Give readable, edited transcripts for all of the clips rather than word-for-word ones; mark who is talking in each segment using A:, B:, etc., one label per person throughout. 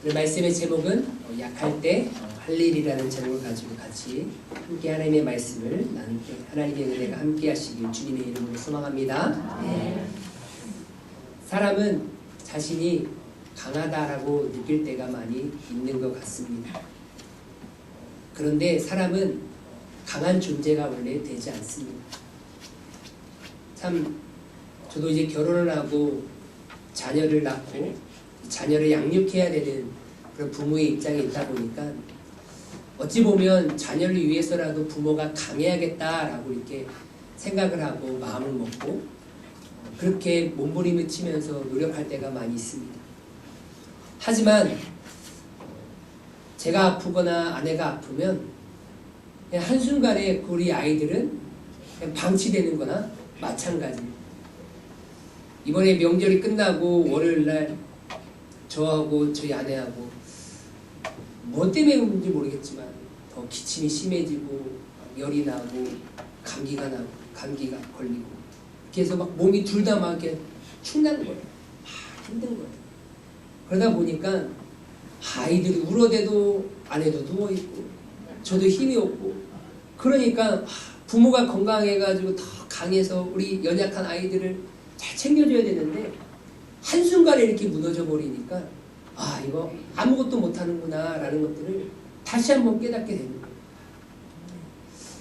A: 오늘 말씀의 제목은 약할 때 할 일이라는 제목을 가지고 같이 함께 하나님의 말씀을 나누게, 하나님의 은혜가 함께 하시길 주님의 이름으로 소망합니다.
B: 네.
A: 사람은 자신이 강하다라고 느낄 때가 많이 있는 것 같습니다. 그런데 사람은 강한 존재가 원래 되지 않습니다. 참 저도 이제 결혼을 하고 자녀를 낳고 자녀를 양육해야 되는 그런 부모의 입장에 있다 보니까 어찌 보면 자녀를 위해서라도 부모가 강해야겠다라고 이렇게 생각을 하고 마음을 먹고 그렇게 몸부림을 치면서 노력할 때가 많이 있습니다. 하지만 제가 아프거나 아내가 아프면 그냥 한순간에 우리 아이들은 그냥 방치되는 거나 마찬가지입니다. 이번에 명절이 끝나고 월요일날 저하고 저희 아내하고 뭐 때문에 그런지 모르겠지만 더 기침이 심해지고 열이 나고 감기가 걸리고 이렇게 해서 막 몸이 둘 다 막 이렇게 축난 거예요. 힘든 거예요. 그러다 보니까 아이들이 울어대도 아내도 누워있고 저도 힘이 없고 그러니까 부모가 건강해가지고 더 강해서 우리 연약한 아이들을 잘 챙겨줘야 되는데 한순간에 이렇게 무너져 버리니까 이거 아무것도 못하는구나 라는 것들을 다시 한번 깨닫게 되는 거예요.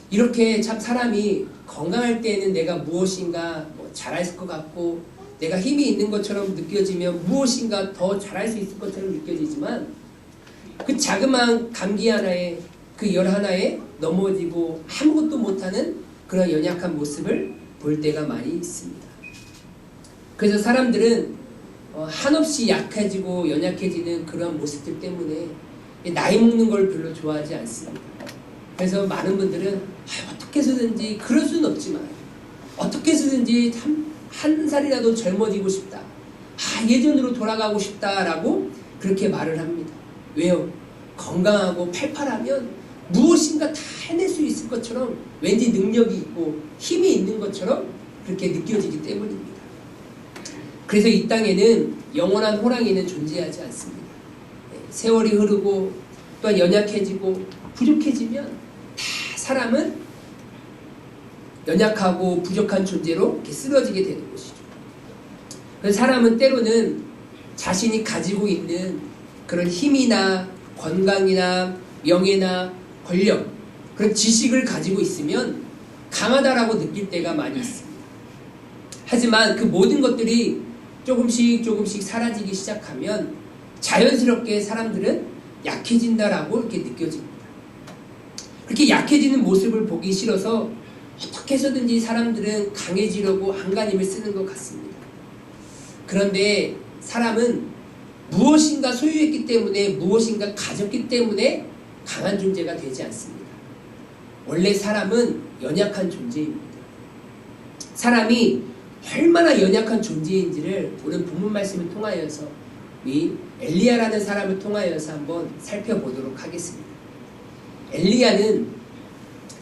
A: 이렇게 참 사람이 건강할 때에는 내가 무엇인가 잘할 것 같고 내가 힘이 있는 것처럼 느껴지면 무엇인가 더 잘할 수 있을 것처럼 느껴지지만 그 자그마한 감기 하나에 그 열 하나에 넘어지고 아무것도 못하는 그런 연약한 모습을 볼 때가 많이 있습니다. 그래서 사람들은 한없이 약해지고 연약해지는 그런 모습들 때문에 나이 먹는 걸 별로 좋아하지 않습니다. 그래서 많은 분들은 어떻게 해서든지 그럴 수는 없지만 어떻게 해서든지 한 살이라도 젊어지고 싶다. 예전으로 돌아가고 싶다라고 그렇게 말을 합니다. 왜요? 건강하고 팔팔하면 무엇인가 다 해낼 수 있을 것처럼 왠지 능력이 있고 힘이 있는 것처럼 그렇게 느껴지기 때문입니다. 그래서 이 땅에는 영원한 호랑이는 존재하지 않습니다. 세월이 흐르고 또한 연약해지고 부족해지면 다 사람은 연약하고 부족한 존재로 이렇게 쓰러지게 되는 것이죠. 그래서 사람은 때로는 자신이 가지고 있는 그런 힘이나 건강이나 명예나 권력, 그런 지식을 가지고 있으면 강하다라고 느낄 때가 많이 있습니다. 하지만 그 모든 것들이 조금씩 사라지기 시작하면 자연스럽게 사람들은 약해진다라고 이렇게 느껴집니다. 그렇게 약해지는 모습을 보기 싫어서 어떻게 해서든지 사람들은 강해지려고 안간힘을 쓰는 것 같습니다. 그런데 사람은 무엇인가 소유했기 때문에 무엇인가 가졌기 때문에 강한 존재가 되지 않습니다. 원래 사람은 연약한 존재입니다. 사람이 얼마나 연약한 존재인지를 오늘 본문 말씀을 통하여서 이 엘리야라는 사람을 통하여서 한번 살펴보도록 하겠습니다. 엘리야는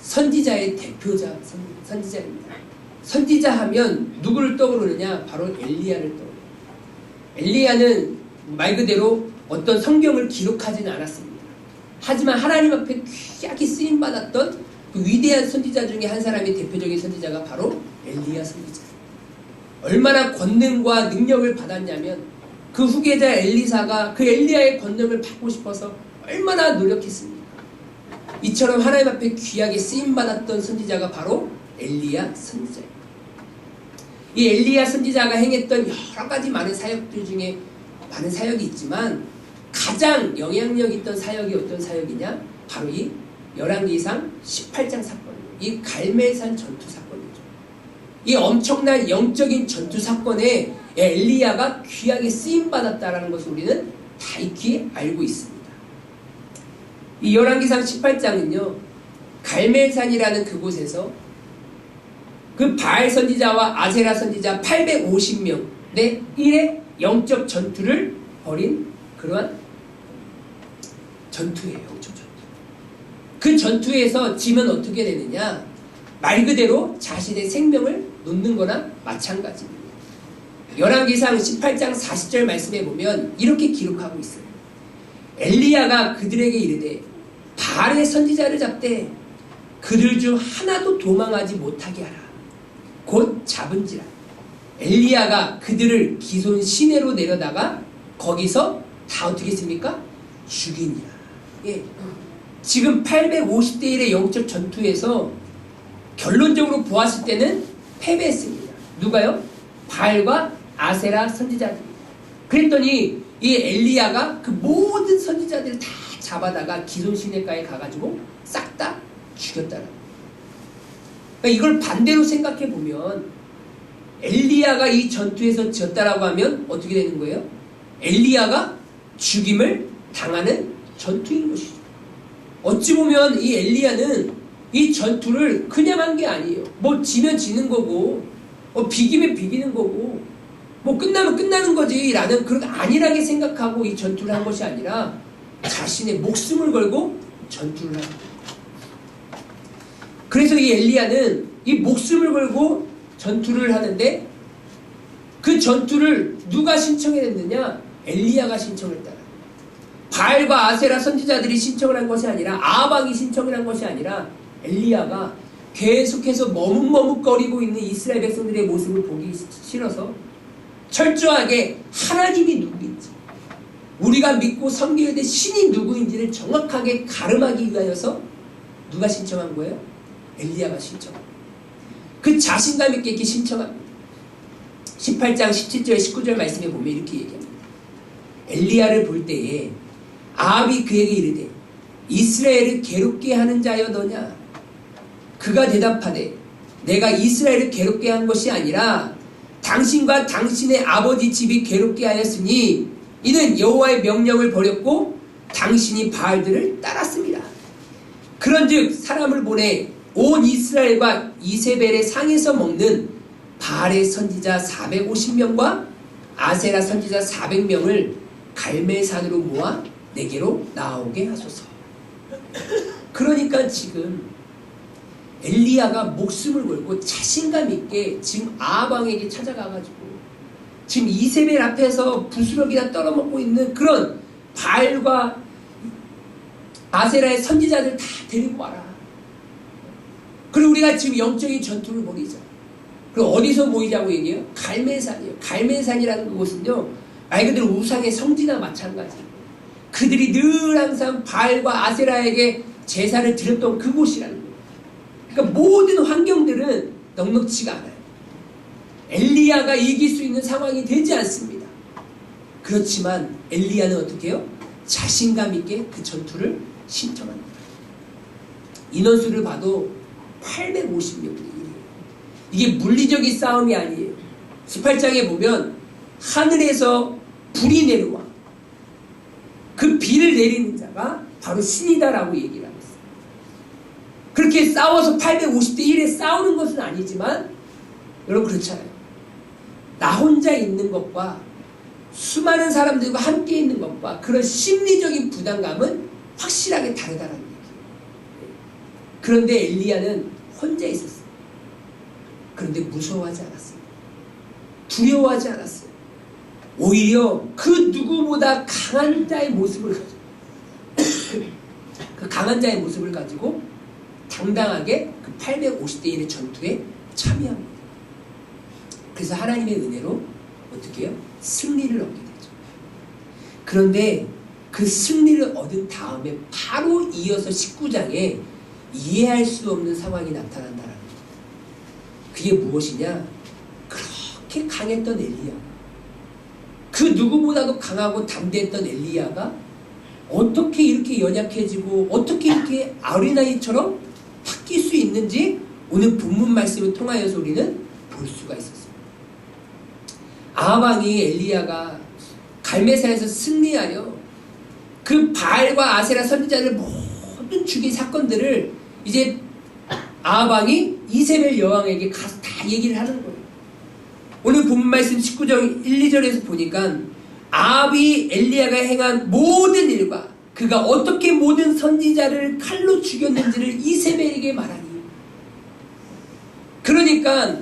A: 선지자의 대표자 선지자입니다. 선지자 하면 누구를 떠오르느냐? 바로 엘리야를 떠오르요. 엘리야는 말 그대로 어떤 성경을 기록하지는 않았습니다. 하지만 하나님 앞에 귀하게 쓰임받았던 그 위대한 선지자 중에 한 사람이 대표적인 선지자가 바로 엘리야 선지자. 얼마나 권능과 능력을 받았냐면 그 후계자 엘리사가 그 엘리야의 권능을 받고 싶어서 얼마나 노력했습니까? 이처럼 하나님 앞에 귀하게 쓰임받았던 선지자가 바로 엘리야 선지자입니다. 이 엘리야 선지자가 행했던 여러 가지 많은 사역들 중에 많은 사역이 있지만 가장 영향력 있던 사역이 어떤 사역이냐? 바로 이 열왕기상 18장 사건이에요. 이 갈멜산 전투 사건이죠. 이 엄청난 영적인 전투 사건에 엘리야가 귀하게 쓰임받았다는 것을 우리는 다 익히 알고 있습니다. 이 열왕기상 18장은요. 갈멜산이라는 그곳에서 그 바알 선지자와 아세라 선지자 850명의 일의 영적 전투를 벌인 그러한 전투예요. 영적 전투. 그 전투에서 지면 어떻게 되느냐? 말 그대로 자신의 생명을 놓는 거나 마찬가지입니다. 열왕기상 18장 40절 말씀에 보면 이렇게 기록하고 있어요. 엘리야가 그들에게 이르되 바알의 선지자를 잡되 그들 중 하나도 도망하지 못하게 하라. 곧 잡은지라. 엘리야가 그들을 기손 시내로 내려다가 거기서 다 어떻게 했습니까? 죽이니라. 예. 지금 850대 1의 영적 전투에서 결론적으로 보았을 때는 패배했습니다. 누가요? 바알과 아세라 선지자들입니다. 그랬더니 이 엘리야가 그 모든 선지자들을 다 잡아다가 기손 시내가에 가가지고 싹 다 죽였다는 거예요. 그러니까 이걸 반대로 생각해 보면 엘리야가 이 전투에서 졌다라고 하면 어떻게 되는 거예요? 엘리야가 죽임을 당하는 전투인 것이죠. 어찌 보면 이 엘리야는 이 전투를 그냥 한 게 아니에요. 뭐 지면 지는 거고 비기면 비기는 거고 뭐 끝나면 끝나는 거지 라는 그런 안일하게 생각하고 이 전투를 한 것이 아니라 자신의 목숨을 걸고 전투를 한 거예요. 그래서 이 엘리야는 이 목숨을 걸고 전투를 하는데 그 전투를 누가 신청했느냐? 엘리야가 신청했다. 바알과 아세라 선지자들이 신청을 한 것이 아니라 아합이 신청을 한 것이 아니라 엘리야가 계속해서 머뭇머뭇거리고 있는 이스라엘 백성들의 모습을 보기 싫어서 철저하게 하나님이 누구인지 우리가 믿고 섬겨야 될 신이 누구인지를 정확하게 가름하기 위하여서 누가 신청한 거예요? 엘리야가 신청합니다. 그 자신감 있게 이렇게 신청합니다. 18장 17절 19절 말씀에 보면 이렇게 얘기합니다. 엘리야를 볼 때에 아합이 그에게 이르되 이스라엘을 괴롭게 하는 자여 너냐? 그가 대답하되 내가 이스라엘을 괴롭게 한 것이 아니라 당신과 당신의 아버지 집이 괴롭게 하였으니 이는 여호와의 명령을 버렸고 당신이 바알들을 따랐습니다. 그런즉 사람을 보내 온 이스라엘과 이세벨의 상에서 먹는 바알의 선지자 450명과 아세라 선지자 400명을 갈멜산으로 모아 내게로 나오게 하소서. 그러니까 지금 엘리야가 목숨을 걸고 자신감 있게 지금 아합 왕에게 찾아가가지고 지금 이세벨 앞에서 부스러기나 떨어먹고 있는 그런 바알과 아세라의 선지자들 다 데리고 와라. 그리고 우리가 지금 영적인 전투를 벌이자. 그리고 어디서 모이자고 얘기해요? 갈멜산이에요. 갈멜산이라는 그곳은요, 말 그대로 우상의 성지나 마찬가지예요. 그들이 늘 항상 바알과 아세라에게 제사를 드렸던 그곳이라는 거예요. 그러니까 모든 환경들은 넉넉지가 않아요. 엘리야가 이길 수 있는 상황이 되지 않습니다. 그렇지만 엘리야는 어떻게 해요? 자신감 있게 그 전투를 신청합니다. 인원수를 봐도 850명이에요. 이게 물리적인 싸움이 아니에요. 18장에 보면 하늘에서 불이 내려와. 그 비를 내리는 자가 바로 신이다라고 얘기를 하고 있어요. 그렇게 싸워서 850대 1에 싸우는 것은 아니지만 여러분 그렇잖아요. 나 혼자 있는 것과 수많은 사람들과 함께 있는 것과 그런 심리적인 부담감은 확실하게 다르다는 얘기예요. 그런데 엘리야는 혼자 있었어요. 그런데 무서워하지 않았어요. 두려워하지 않았어요. 오히려 그 누구보다 강한 자의 모습을 가지고 그 강한 자의 모습을 가지고 당당하게 그 850대 1의 전투에 참여합니다. 그래서 하나님의 은혜로 어떻게 해요? 승리를 얻게 되죠. 그런데 그 승리를 얻은 다음에 바로 이어서 19장에 이해할 수 없는 상황이 나타난다는 거예요. 그게 무엇이냐? 그렇게 강했던 엘리야, 그 누구보다도 강하고 담대했던 엘리야가 어떻게 이렇게 연약해지고 어떻게 이렇게 어린아이처럼 바뀔 수 있는지 오늘 본문 말씀을 통하여서 우리는 볼 수가 있었습니다. 아합 왕이 엘리야가 갈멜산에서 승리하여 그 바알과 아세라 선지자를 모든 죽인 사건들을 이제 아합 왕이 이세벨 여왕에게 가서 다 얘기를 하는 거예요. 오늘 본문 말씀 19장 1, 2절에서 보니까 아합이 엘리야가 행한 모든 일과 그가 어떻게 모든 선지자를 칼로 죽였는지를 이세벨에게 말하니, 그러니까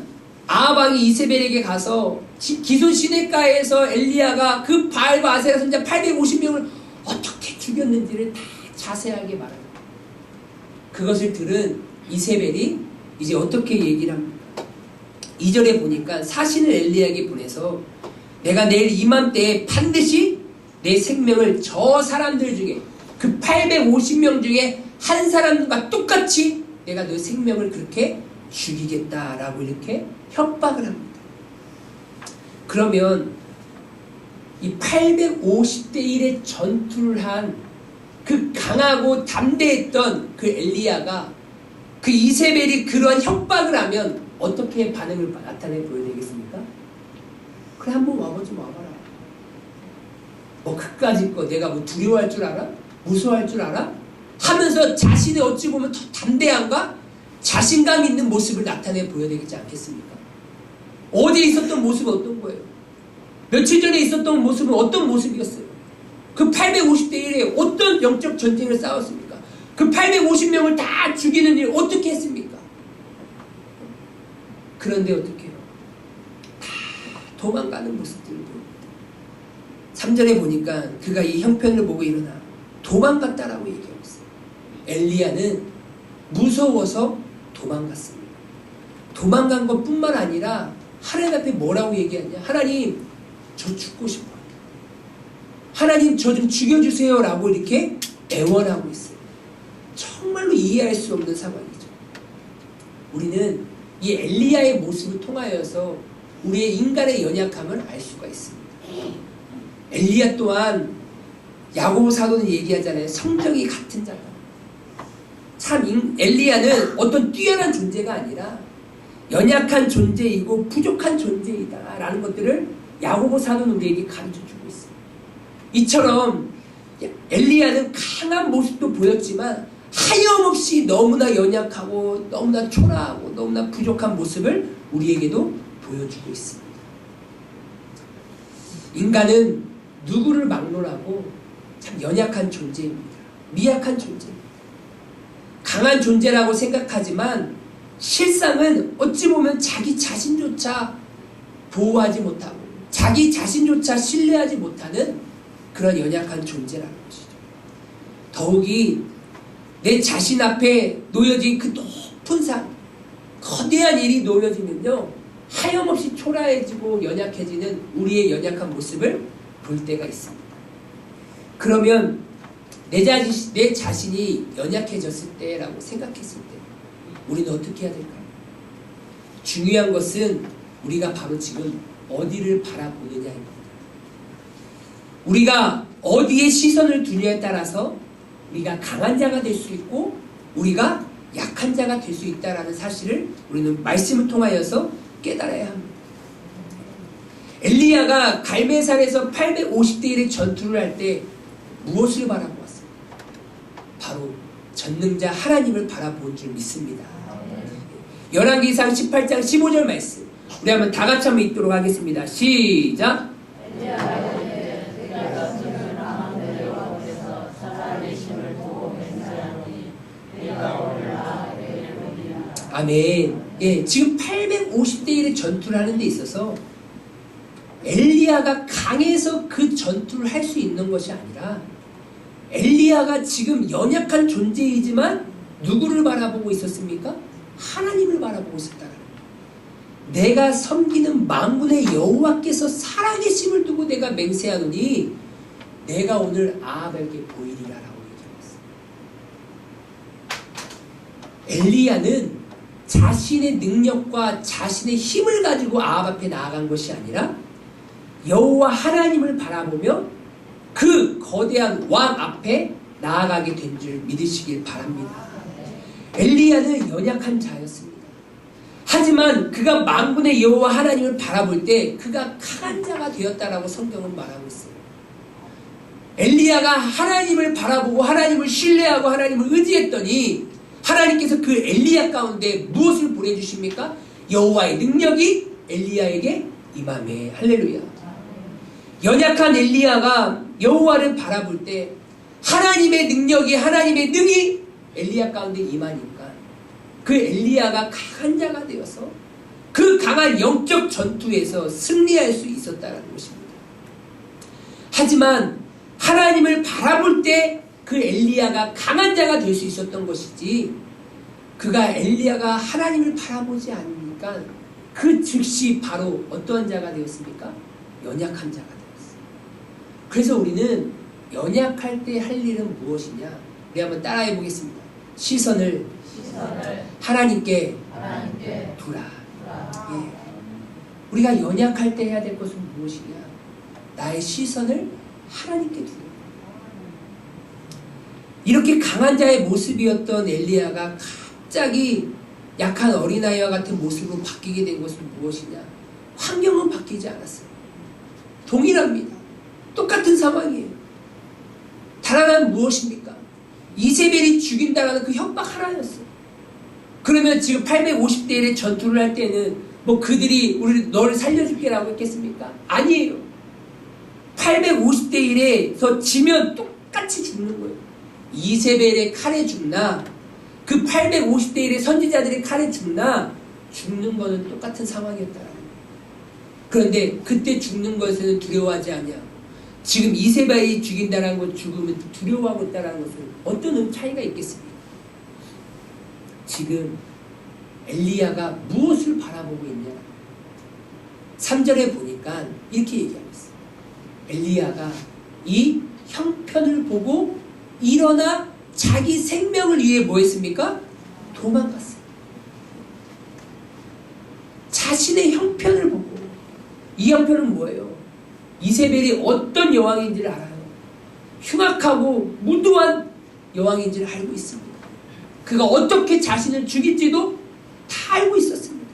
A: 아합 왕이 이세벨에게 가서 기손 시내가에서 엘리야가 그 바알과 아세라 선지자 850명을 어떻게 죽였는지를 다 자세하게 말합니다. 그것을 들은 이세벨이 이제 어떻게 얘기를 합니까? 2절에 보니까 사신을 엘리야에게 보내서 내가 내일 이맘때에 반드시 내 생명을 저 사람들 중에 그 850명 중에 한 사람과 똑같이 내가 너 생명을 그렇게 죽이겠다라고 이렇게 협박을 합니다. 그러면 이 850대 1의 전투를 한 그 강하고 담대했던 그 엘리야가 그 이세벨이 그러한 협박을 하면 어떻게 반응을 나타내 보여야 되겠습니까? 그래 한번 와보지 와봐라. 뭐 그까짓 거 내가 뭐 두려워할 줄 알아? 무서워할 줄 알아? 하면서 자신이 어찌 보면 더 담대함과 자신감 있는 모습을 나타내 보여야 되겠지 않겠습니까? 어디에 있었던 모습은 어떤 거예요? 며칠 전에 있었던 모습은 어떤 모습이었어요? 그 850대 1에 어떤 영적 전쟁을 싸웠습니까? 그 850명을 다 죽이는 일 어떻게 했습니까? 그런데 어떻게 해요? 다 도망가는 모습들을 보입니다. 3절에 보니까 그가 이 형편을 보고 일어나 도망갔다라고 얘기하고 있어요. 엘리야는 무서워서 도망갔습니다. 도망간 것뿐만 아니라 하나님 앞에 뭐라고 얘기하냐? 하나님, 저 죽고 싶어요. 하나님, 저 좀 죽여주세요 라고 이렇게 애원하고 있어요. 정말로 이해할 수 없는 상황이죠. 우리는 이 엘리야의 모습을 통하여서 우리의 인간의 연약함을 알 수가 있습니다. 엘리야 또한 야고보 사도는 얘기하잖아요. 성정이 같은 자다. 참 엘리야는 어떤 뛰어난 존재가 아니라 연약한 존재이고 부족한 존재이다 라는 것들을 야고보 사도는 우리에게 가르쳐주고 있습니다. 이처럼 엘리야는 강한 모습도 보였지만 하염없이 너무나 연약하고 너무나 초라하고 너무나 부족한 모습을 우리에게도 보여주고 있습니다. 인간은 누구를 막론하고 참 연약한 존재입니다. 미약한 존재입니다. 강한 존재라고 생각하지만 실상은 어찌 보면 자기 자신조차 보호하지 못하고 자기 자신조차 신뢰하지 못하는 그런 연약한 존재라는 것이죠. 더욱이 내 자신 앞에 놓여진 그 높은 산, 거대한 일이 놓여지면요 하염없이 초라해지고 연약해지는 우리의 연약한 모습을 볼 때가 있습니다. 그러면 내 자신이 연약해졌을 때라고 생각했을 때 우리는 어떻게 해야 될까요? 중요한 것은 우리가 바로 지금 어디를 바라보느냐입니다. 우리가 어디에 시선을 두냐에 따라서 우리가 강한 자가 될 수 있고 우리가 약한 자가 될 수 있다는 사실을 우리는 말씀을 통하여서 깨달아야 합니다. 엘리야가 갈멜산에서 850대 1의 전투를 할 때 무엇을 바라보았습니까? 바로 전능자 하나님을 바라본 줄 믿습니다. 열왕기상 18장 15절 말씀 우리 한번 다 같이 한번 읽도록 하겠습니다. 시작! 아멘. 예, 지금 850대 1의 전투를 하는 데 있어서 엘리야가 강해서 그 전투를 할 수 있는 것이 아니라 엘리야가 지금 연약한 존재이지만 누구를 바라보고 있었습니까? 하나님을 바라보고 있었다는 거예요. 내가 섬기는 만군의 여호와께서 살아계심을 두고 내가 맹세하노니 내가 오늘 아합에게 보이리라라고 얘기했어요. 엘리야는 자신의 능력과 자신의 힘을 가지고 아합 앞에 나아간 것이 아니라 여호와 하나님을 바라보며 그 거대한 왕 앞에 나아가게 된 줄 믿으시길 바랍니다. 엘리야는 연약한 자였습니다. 하지만 그가 만군의 여호와 하나님을 바라볼 때 그가 강한 자가 되었다라고 성경은 말하고 있어요. 엘리야가 하나님을 바라보고 하나님을 신뢰하고 하나님을 의지했더니 하나님께서 그 엘리야 가운데 무엇을 보내주십니까? 여호와의 능력이 엘리야에게 임하매. 할렐루야. 연약한 엘리야가 여호와를 바라볼 때 하나님의 능력이 하나님의 능이 엘리야 가운데 임하니까 그 엘리야가 강한 자가 되어서 그 강한 영적 전투에서 승리할 수 있었다는 것입니다. 하지만 하나님을 바라볼 때 그 엘리야가 강한 자가 될 수 있었던 것이지, 그가 엘리야가 하나님을 바라보지 않으니까 그 즉시 바로 어떠한 자가 되었습니까? 연약한 자가 되었어요. 그래서 우리는 연약할 때 할 일은 무엇이냐? 우리 한번 따라해 보겠습니다. 시선을 하나님께 두라. 예. 우리가 연약할 때 해야 될 것은 무엇이냐? 나의 시선을 하나님께 두라. 이렇게 강한 자의 모습이었던 엘리야가 갑자기 약한 어린아이와 같은 모습으로 바뀌게 된 것은 무엇이냐? 환경은 바뀌지 않았어요. 동일합니다. 똑같은 상황이에요. 단 하나는 무엇입니까? 이세벨이 죽인다라는 그 협박 하나였어요. 그러면 지금 850대 1의 전투를 할 때는 뭐 그들이 너를 살려줄게라고 했겠습니까? 아니에요. 850대 1에서 지면 똑같이 죽는 거예요. 이세벨의 칼에 죽나, 그 850대 1의 선지자들의 칼에 죽나, 죽는 것은 똑같은 상황이었다라는 거예요. 그런데 그때 죽는 것에는 두려워하지 않냐. 지금 이세벨이 죽인다라는 것, 죽으면 두려워하고 있다라는 것은 어떤 차이가 있겠습니까? 지금 엘리야가 무엇을 바라보고 있냐? 3절에 보니까 이렇게 얘기하고 있어요. 엘리야가 이 형편을 보고 일어나 자기 생명을 위해 뭐 했습니까? 도망갔어요. 자신의 형편을 보고, 이 형편은 뭐예요? 이세벨이 어떤 여왕인지를 알아요. 흉악하고 무도한 여왕인지를 알고 있습니다. 그가 어떻게 자신을 죽일지도 다 알고 있었습니다.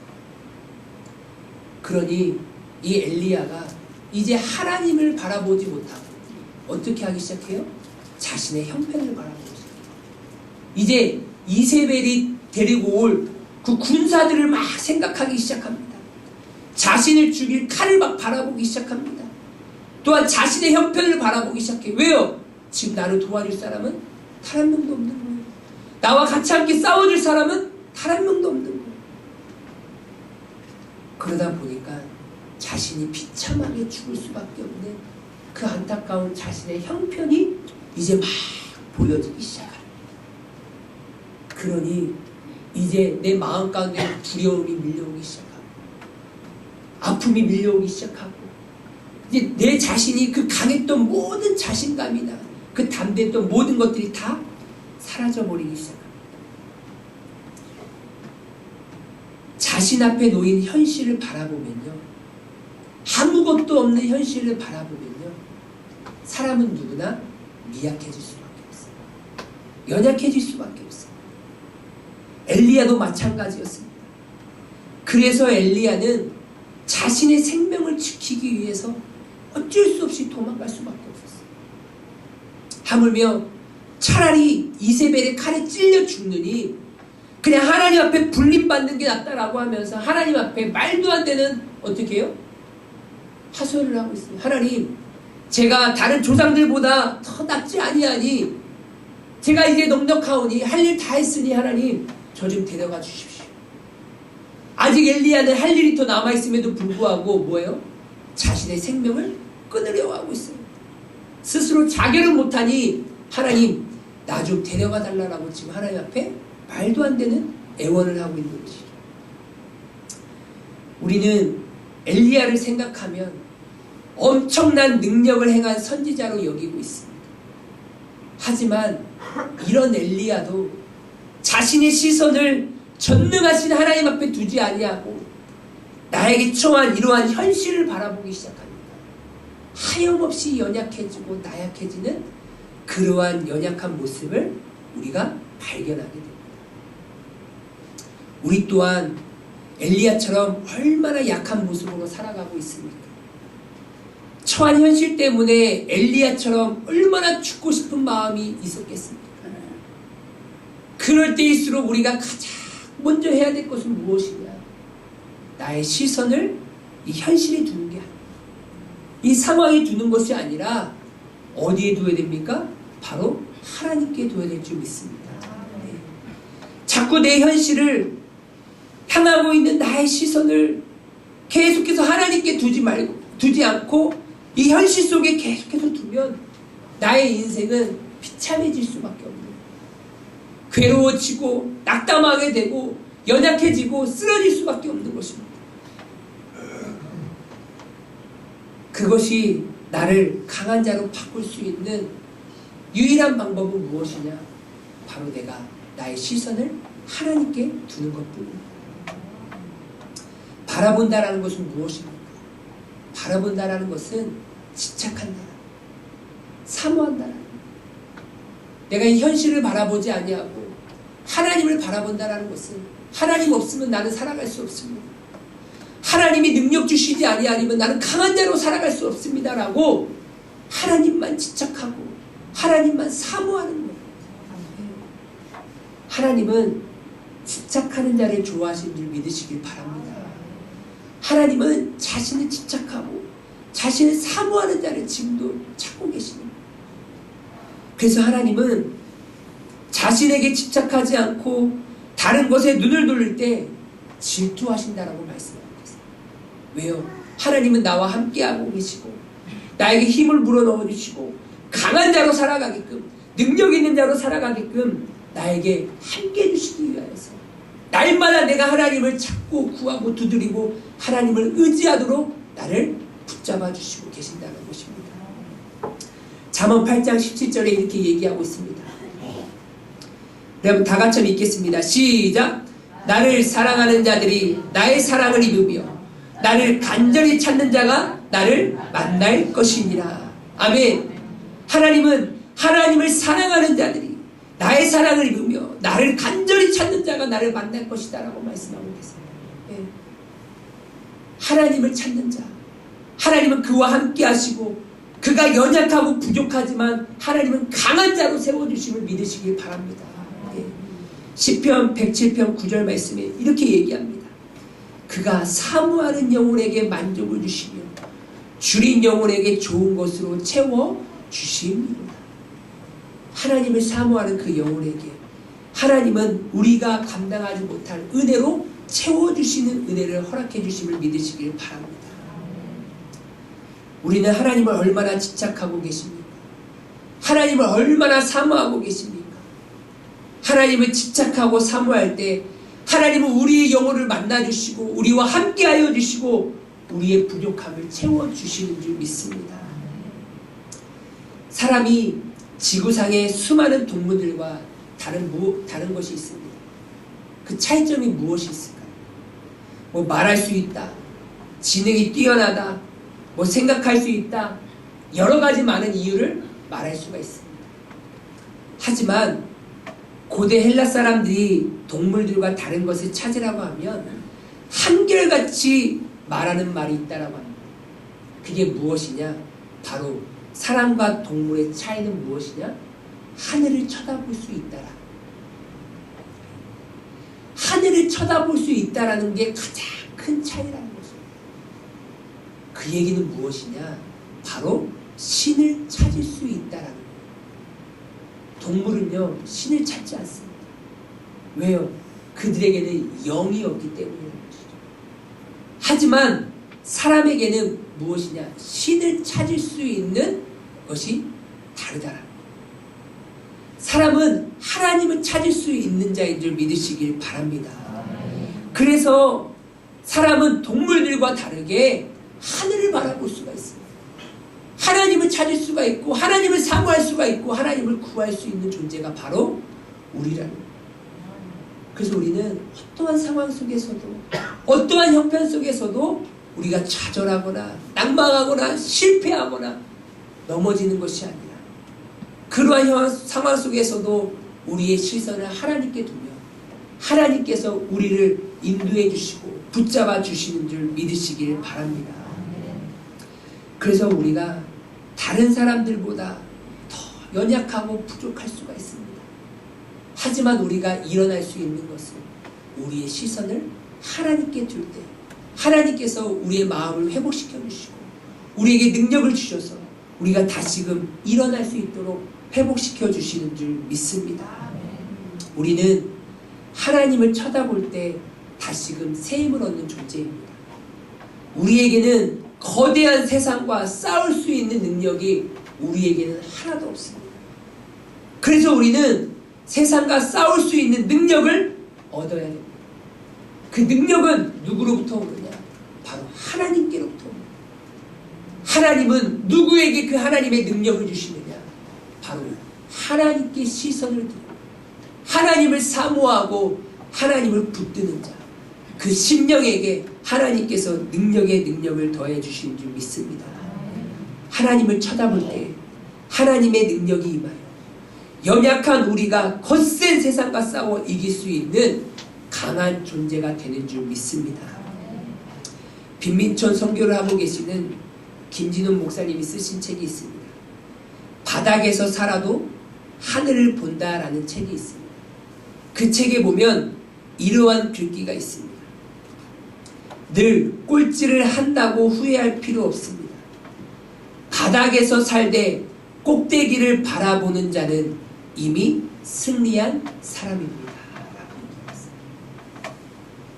A: 그러니 이 엘리야가 이제 하나님을 바라보지 못하고 어떻게 하기 시작해요? 자신의 형편을 바라보기 시작해요. 이제 이세벨이 데리고 올 그 군사들을 막 생각하기 시작합니다. 자신을 죽일 칼을 막 바라보기 시작합니다. 또한 자신의 형편을 바라보기 시작해요. 왜요? 지금 나를 도와줄 사람은 단 한 명도 없는 거예요. 나와 같이 함께 싸워줄 사람은 단 한 명도 없는 거예요. 그러다 보니까 자신이 비참하게 죽을 수밖에 없는 그 안타까운 자신의 형편이 이제 막 보여지기 시작합니다. 그러니 이제 내 마음 가운데 두려움이 밀려오기 시작하고, 아픔이 밀려오기 시작하고, 이제 내 자신이 그 강했던 모든 자신감이나 그 담대했던 모든 것들이 다 사라져버리기 시작합니다. 자신 앞에 놓인 현실을 바라보면요, 아무것도 없는 현실을 바라보면요, 사람은 누구나 미약해질 수밖에 없어요. 연약해질 수밖에 없어요. 엘리야도 마찬가지였습니다. 그래서 엘리야는 자신의 생명을 지키기 위해서 어쩔 수 없이 도망갈 수밖에 없었어요. 하물며 차라리 이세벨의 칼에 찔려 죽느니 그냥 하나님 앞에 불림받는 게 낫다라고 하면서 하나님 앞에 말도 안 되는, 어떻게 해요? 하소연을 하고 있어요. 하나님, 제가 다른 조상들보다 더 낫지 아니하니, 제가 이제 넉넉하오니 할 일 다 했으니 하나님 저 좀 데려가 주십시오. 아직 엘리야는 할 일이 더 남아있음에도 불구하고 뭐예요? 자신의 생명을 끊으려고 하고 있어요. 스스로 자결을 못하니 하나님 나 좀 데려가 달라고 지금 하나님 앞에 말도 안 되는 애원을 하고 있는 것이죠. 우리는 엘리야를 생각하면 엄청난 능력을 행한 선지자로 여기고 있습니다. 하지만 이런 엘리야도 자신의 시선을 전능하신 하나님 앞에 두지 아니하고 나에게 처한 이러한 현실을 바라보기 시작합니다. 하염없이 연약해지고 나약해지는 그러한 연약한 모습을 우리가 발견하게 됩니다. 우리 또한 엘리야처럼 얼마나 약한 모습으로 살아가고 있습니까? 처한 현실 때문에 엘리야처럼 얼마나 죽고 싶은 마음이 있었겠습니까? 그럴 때일수록 우리가 가장 먼저 해야 될 것은 무엇이냐? 나의 시선을 이 현실에 두는 게 아니라, 이 상황에 두는 것이 아니라 어디에 두어야 됩니까? 바로 하나님께 두어야 될 줄 믿습니다. 네. 자꾸 내 현실을 향하고 있는 나의 시선을 계속해서 하나님께 두지 않고 이 현실 속에 계속해서 두면 나의 인생은 비참해질 수밖에 없는 거예요. 괴로워지고 낙담하게 되고 연약해지고 쓰러질 수밖에 없는 것입니다. 그것이 나를 강한 자로 바꿀 수 있는 유일한 방법은 무엇이냐? 바로 내가 나의 시선을 하나님께 두는 것뿐입니다. 바라본다라는 것은 무엇입니까? 바라본다라는 것은 집착한다, 사모한다. 내가 이 현실을 바라보지 아니하고 하나님을 바라본다라는 것은 하나님 없으면 나는 살아갈 수 없습니다. 하나님이 능력 주시지 아니하면 나는 강한 자로 살아갈 수 없습니다라고 하나님만 집착하고 하나님만 사모하는 거예요. 하나님은 집착하는 자를 좋아하시는 줄 믿으시길 바랍니다. 하나님은 자신을 집착하고 자신을 사모하는 자를 지금도 찾고 계시는 거예요. 그래서 하나님은 자신에게 집착하지 않고 다른 것에 눈을 돌릴 때 질투하신다라고 말씀하고 계세요. 왜요? 하나님은 나와 함께하고 계시고 나에게 힘을 불어넣어 주시고 강한 자로 살아가게끔 능력 있는 자로 살아가게끔 나에게 함께 해주시기 위하여서 날마다 내가 하나님을 찾고 구하고 두드리고 하나님을 의지하도록 나를 붙잡아 주시고 계신다는 것입니다. 잠언 8장 17절에 이렇게 얘기하고 있습니다. 여러분 다 같이 읽겠습니다. 시작! 나를 사랑하는 자들이 나의 사랑을 입으며 나를 간절히 찾는 자가 나를 만날 것이니라. 아멘. 하나님은 하나님을 사랑하는 자들이 나의 사랑을 입으며 나를 간절히 찾는 자가 나를 만날 것이다 라고 말씀하고 계세요. 예. 하나님을 찾는 자, 하나님은 그와 함께 하시고 그가 연약하고 부족하지만 하나님은 강한 자로 세워주심을 믿으시길 바랍니다. 예. 시편 107편 9절 말씀에 이렇게 얘기합니다. 그가 사모하는 영혼에게 만족을 주시며 줄인 영혼에게 좋은 것으로 채워주십니다. 하나님을 사모하는 그 영혼에게 하나님은 우리가 감당하지 못할 은혜로 채워주시는 은혜를 허락해 주심을 믿으시길 바랍니다. 우리는 하나님을 얼마나 집착하고 계십니까? 하나님을 얼마나 사모하고 계십니까? 하나님을 집착하고 사모할 때 하나님은 우리의 영혼을 만나주시고 우리와 함께하여 주시고 우리의 부족함을 채워주시는 줄 믿습니다. 사람이 지구상의 수많은 동물들과 다른 것이 있습니다. 그 차이점이 무엇이 있을까요? 뭐 말할 수 있다, 지능이 뛰어나다, 뭐 생각할 수 있다, 여러 가지 많은 이유를 말할 수가 있습니다. 하지만 고대 헬라 사람들이 동물들과 다른 것을 찾으라고 하면 한결같이 말하는 말이 있다라고 합니다. 그게 무엇이냐? 바로 사람과 동물의 차이는 무엇이냐? 하늘을 쳐다볼 수 있다라. 하늘을 쳐다볼 수 있다라는 게 가장 큰 차이라는 것입니다. 그 얘기는 무엇이냐? 바로 신을 찾을 수 있다라는 거예요. 동물은요, 신을 찾지 않습니다. 왜요? 그들에게는 영이 없기 때문이라는 것이죠. 하지만 사람에게는 무엇이냐? 신을 찾을 수 있는 것이 다르다라는 거예요. 사람은 하나님을 찾을 수 있는 자인 줄 믿으시길 바랍니다. 그래서 사람은 동물들과 다르게 하늘을 바라볼 수가 있습니다. 하나님을 찾을 수가 있고 하나님을 사모할 수가 있고 하나님을 구할 수 있는 존재가 바로 우리라는 거예요. 그래서 우리는 어떠한 상황 속에서도 어떠한 형편 속에서도 우리가 좌절하거나 낙망하거나 실패하거나 넘어지는 것이 아니라 그러한 상황 속에서도 우리의 시선을 하나님께 두며 하나님께서 우리를 인도해 주시고 붙잡아 주시는 줄 믿으시길 바랍니다. 그래서 우리가 다른 사람들보다 더 연약하고 부족할 수가 있습니다. 하지만 우리가 일어날 수 있는 것은 우리의 시선을 하나님께 둘 때 하나님께서 우리의 마음을 회복시켜 주시고 우리에게 능력을 주셔서 우리가 다시금 일어날 수 있도록 회복시켜 주시는 줄 믿습니다. 우리는 하나님을 쳐다볼 때 다시금 새 힘을 얻는 존재입니다. 우리에게는 거대한 세상과 싸울 수 있는 능력이 우리에게는 하나도 없습니다. 그래서 우리는 세상과 싸울 수 있는 능력을 얻어야 됩니다. 그 능력은 누구로부터 오느냐? 바로 하나님께로부터 옵니다. 하나님은 누구에게 그 하나님의 능력을 주시느냐? 바로 하나님께 시선을 두고 하나님을 사모하고 하나님을 붙드는 자, 그 심령에게 하나님께서 능력의 능력을 더해 주신 줄 믿습니다. 하나님을 쳐다볼 때 하나님의 능력이 임하여 연약한 우리가 거센 세상과 싸워 이길 수 있는 강한 존재가 되는 줄 믿습니다. 빈민촌 선교를 하고 계시는 김진훈 목사님이 쓰신 책이 있습니다. 바닥에서 살아도 하늘을 본다라는 책이 있습니다. 그 책에 보면 이러한 글귀가 있습니다. 늘 꼴찌를 한다고 후회할 필요 없습니다. 바닥에서 살되 꼭대기를 바라보는 자는 이미 승리한 사람입니다.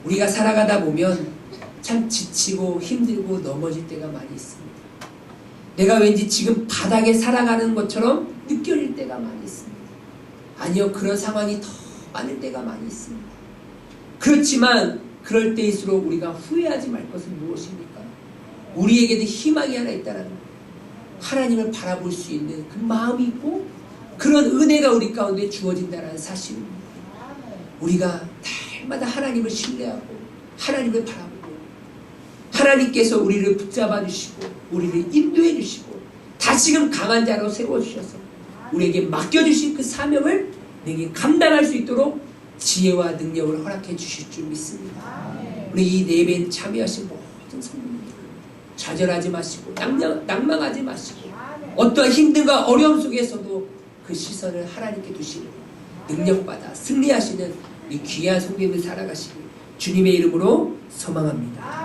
A: 우리가 살아가다 보면 참 지치고 힘들고 넘어질 때가 많이 있습니다. 내가 왠지 지금 바닥에 살아가는 것처럼 느껴질 때가 많이 있습니다. 아니요, 그런 상황이 더 많을 때가 많이 있습니다. 그렇지만 그럴 때일수록 우리가 후회하지 말 것은 무엇입니까? 우리에게도 희망이 하나 있다는 거예요. 하나님을 바라볼 수 있는 그 마음이 있고 그런 은혜가 우리 가운데 주어진다는 사실입니다. 우리가 날마다 하나님을 신뢰하고 하나님을 바라보고 하나님께서 우리를 붙잡아 주시고 우리를 인도해 주시고 다시금 강한 자로 세워주셔서 우리에게 맡겨주신 그 사명을 내게 감당할 수 있도록 지혜와 능력을 허락해 주실 줄 믿습니다. 우리 이 예배에 참여하신 모든 성도님들 좌절하지 마시고 낭망하지 마시고 어떠한 힘듦과 어려움 속에서도 그 시선을 하나님께 두시는 능력받아 승리하시는 이 귀한 성도님을 살아가시길 주님의 이름으로 소망합니다.